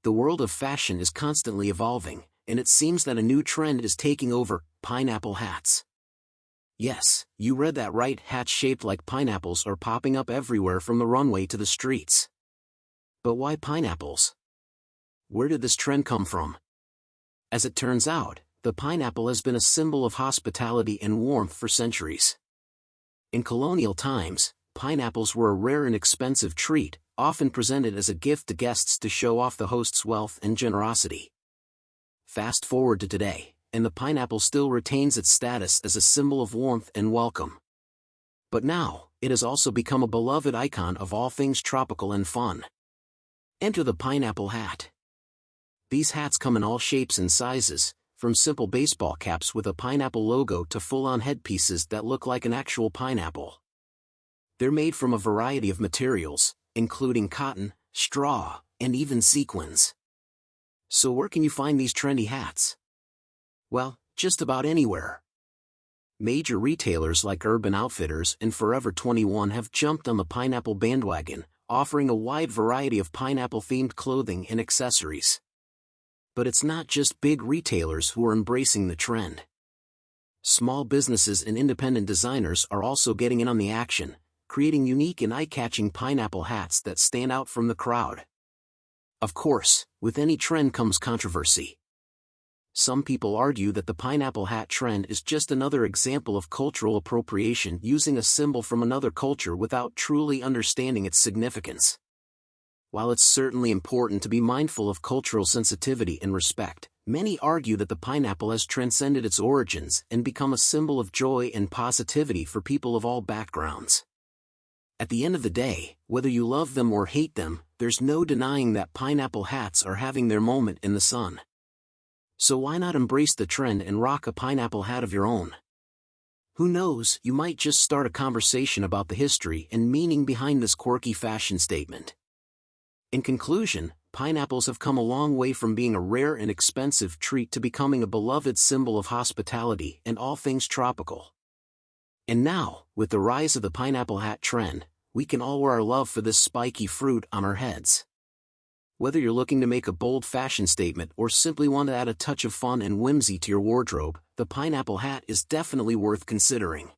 The world of fashion is constantly evolving, and it seems that a new trend is taking over: pineapple hats. Yes, you read that right, hats shaped like pineapples are popping up everywhere from the runway to the streets. But why pineapples? Where did this trend come from? As it turns out, the pineapple has been a symbol of hospitality and warmth for centuries. In colonial times, pineapples were a rare and expensive treat, often presented as a gift to guests to show off the host's wealth and generosity. Fast forward to today, and the pineapple still retains its status as a symbol of warmth and welcome. But now, it has also become a beloved icon of all things tropical and fun. Enter the pineapple hat. These hats come in all shapes and sizes, from simple baseball caps with a pineapple logo to full-on headpieces that look like an actual pineapple. They're made from a variety of materials, including cotton, straw, and even sequins. So where can you find these trendy hats? Well, just about anywhere. Major retailers like Urban Outfitters and Forever 21 have jumped on the pineapple bandwagon, offering a wide variety of pineapple-themed clothing and accessories. But it's not just big retailers who are embracing the trend. Small businesses and independent designers are also getting in on the action, creating unique and eye-catching pineapple hats that stand out from the crowd. Of course, with any trend comes controversy. Some people argue that the pineapple hat trend is just another example of cultural appropriation, using a symbol from another culture without truly understanding its significance. While it's certainly important to be mindful of cultural sensitivity and respect, many argue that the pineapple has transcended its origins and become a symbol of joy and positivity for people of all backgrounds. At the end of the day, whether you love them or hate them, there's no denying that pineapple hats are having their moment in the sun. So why not embrace the trend and rock a pineapple hat of your own? Who knows, you might just start a conversation about the history and meaning behind this quirky fashion statement. In conclusion, pineapples have come a long way from being a rare and expensive treat to becoming a beloved symbol of hospitality and all things tropical. And now, with the rise of the pineapple hat trend, we can all wear our love for this spiky fruit on our heads. Whether you're looking to make a bold fashion statement or simply want to add a touch of fun and whimsy to your wardrobe, the pineapple hat is definitely worth considering.